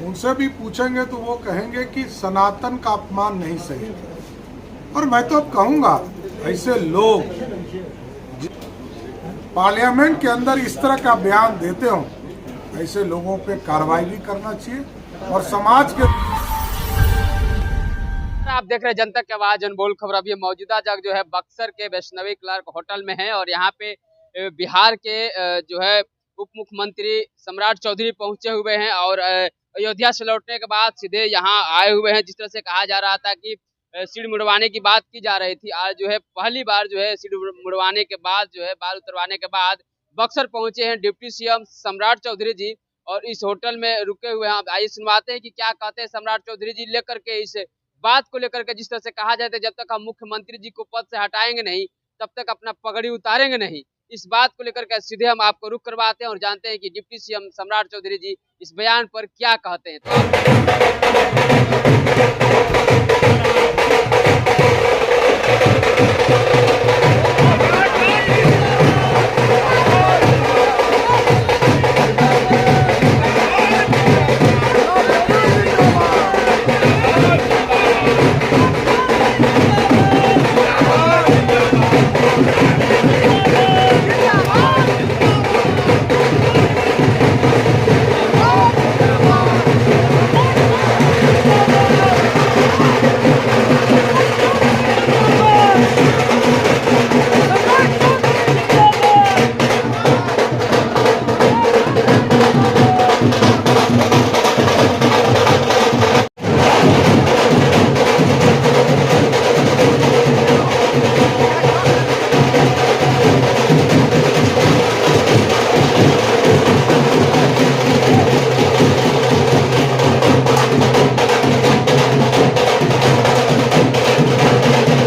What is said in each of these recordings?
उनसे भी पूछेंगे तो वो कहेंगे कि सनातन का अपमान नहीं सही। और मैं तो अब कहूँगा, ऐसे लोग पार्लियामेंट के अंदर इस तरह का बयान देते हो, ऐसे लोगों पे कार्रवाई भी करना चाहिए। और समाज के आप देख रहे हैं जनता की आवाज अनमोल खबर। अभी मौजूदा जगह जो है बक्सर के वैष्णवी क्लर्क होटल में है और यहाँ पे बिहार के जो है उप मुख्यमंत्री सम्राट चौधरी पहुंचे हुए हैं और अयोध्या से लौटने के बाद सीधे यहाँ आए हुए हैं। जिस तरह से कहा जा रहा था कि सीढ़ी मुड़वाने की बात की जा रही थी, आज जो है पहली बार जो है सीढ़ी मुड़वाने के बाद जो है बाल उतरवाने के बाद बक्सर पहुंचे हैं डिप्टी सीएम सम्राट चौधरी जी और इस होटल में रुके हुए हैं। आइए सुनवाते हैं कि क्या कहते हैं सम्राट चौधरी जी लेकर के इस बात को लेकर के। जिस तरह से कहा जाता है जब तक हम मुख्यमंत्री जी को पद से हटाएंगे नहीं तब तक अपना पगड़ी उतारेंगे नहीं, इस बात को लेकर के सीधे हम आपको रुख करवाते हैं और जानते हैं कि डिप्टी सीएम सम्राट चौधरी जी इस बयान पर क्या कहते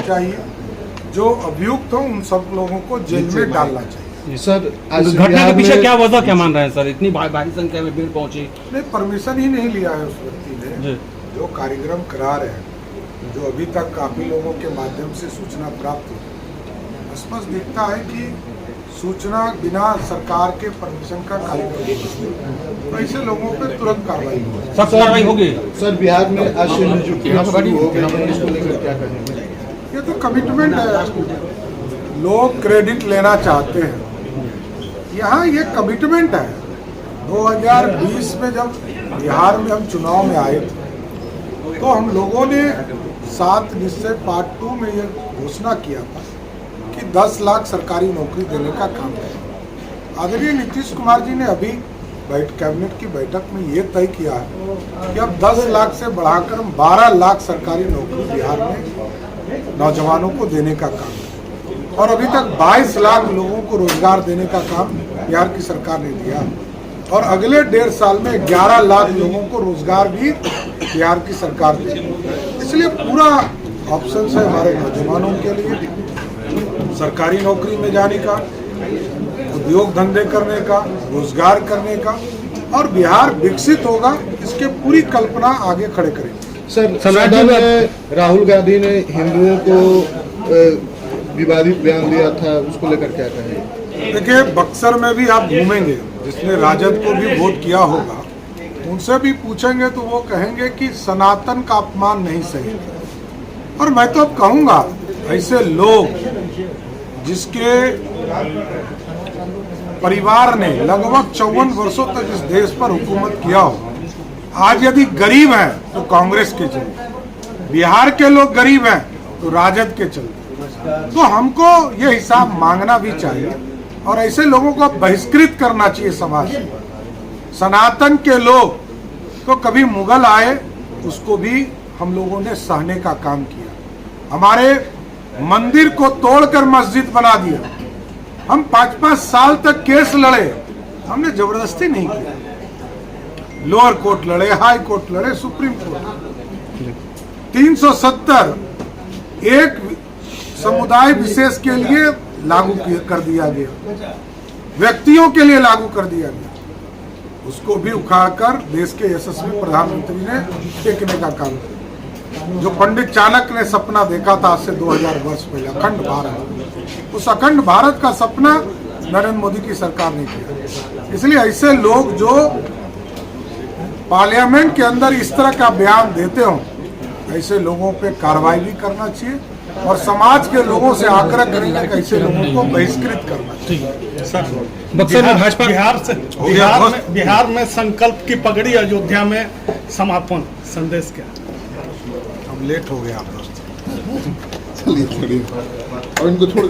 चाहिए, जो अभियुक्त हो उन सब लोगों को जेल में डालना चाहिए। सर घटना के पीछे क्या वजह क्या मान रहे हैं सर, इतनी भारी संख्या में भीड़ पहुंची? नहीं, परमिशन ही नहीं लिया है उस व्यक्ति ने जो कार्यक्रम करा रहे हैं, जो अभी तक काफी लोगों के माध्यम से सूचना प्राप्त हुई। स्पष्ट दिखता है कि सूचना बिना सरकार के परमिशन का कार्यक्रम, तो ऐसे लोगों पर तुरंत कार्रवाई होगी। सख्त कार्रवाई होगी। सर बिहार में आज से नियुक्तियां शुरू हो गई हैं, इसको लेकर क्या करेंगे? ये तो कमिटमेंट है, लोग क्रेडिट लेना चाहते हैं, यहाँ ये कमिटमेंट है। 2020 में जब बिहार में हम चुनाव में आए थे तो हम लोगों ने 7 निश्चय पार्ट 2 में ये घोषणा किया था कि 10 लाख सरकारी नौकरी देने का काम है। आदरणीय नीतीश कुमार जी ने अभी कैबिनेट की बैठक में ये तय किया है कि अब 10 लाख से बढ़ाकर हम 12 लाख सरकारी नौकरी बिहार में नौजवानों को देने का काम है। और अभी तक 22 लाख लोगों को रोजगार देने का काम बिहार की सरकार ने दिया और अगले 1.5 साल में 11 लाख लोगों को रोजगार भी बिहार की सरकार देगी। इसलिए पूरा ऑप्शन है हमारे नौजवानों के लिए, सरकारी नौकरी में जाने का, उद्योग धंधे करने का, रोजगार करने का, और बिहार विकसित होगा इसके पूरी कल्पना आगे खड़े करेंगे। सर सदन में राहुल गांधी ने हिंदुओं को विवादित बयान दिया था, उसको लेकर क्या कहेंगे? देखिए, बक्सर में भी आप घूमेंगे, जिसने राजद को भी वोट किया होगा, उनसे भी पूछेंगे तो वो कहेंगे कि सनातन का अपमान नहीं सही। और मैं तो अब कहूँगा, ऐसे लोग जिसके परिवार ने लगभग 54 वर्षों तक इस देश पर हुकूमत किया हो, आज यदि गरीब हैं तो कांग्रेस के चलते, बिहार के लोग गरीब हैं तो राजद के चलते, तो हमको ये हिसाब मांगना भी चाहिए और ऐसे लोगों को बहिष्कृत करना चाहिए समाज से। सनातन के लोग तो कभी मुगल आए, उसको भी हम लोगों ने सहने का काम किया। हमारे मंदिर को तोड़कर मस्जिद बना दिया, हम 5-5 साल तक केस लड़े, हमने जबरदस्ती नहीं किया। लोअर कोर्ट लड़े, हाई कोर्ट लड़े, सुप्रीम कोर्ट। 370 एक समुदाय विशेष के लिए लागू कर दिया गया, व्यक्तियों के लिए लागू कर दिया गया, उसको भी उखाड़कर देश के यशस्वी प्रधानमंत्री ने फेंकने का काम किया। जो पंडित चाणक्य ने सपना देखा था आज से 2000 वर्ष पहले, अखंड भारत, उस अखंड भारत का सपना नरेंद्र मोदी की सरकार ने किया। इसलिए ऐसे लोग जो पार्लियामेंट के अंदर इस तरह का बयान देते हो, ऐसे लोगों पे कार्रवाई भी करना चाहिए और समाज के लोगों से आग्रह करेंगे कि ऐसे लोगों को बहिष्कृत करना चाहिए। बक्सर में भाजपा बिहार में संकल्प की पगड़ी अयोध्या में समापन संदेश क्या? अब लेट हो गया आप दोस्त। चलिए और इनको थोड़ा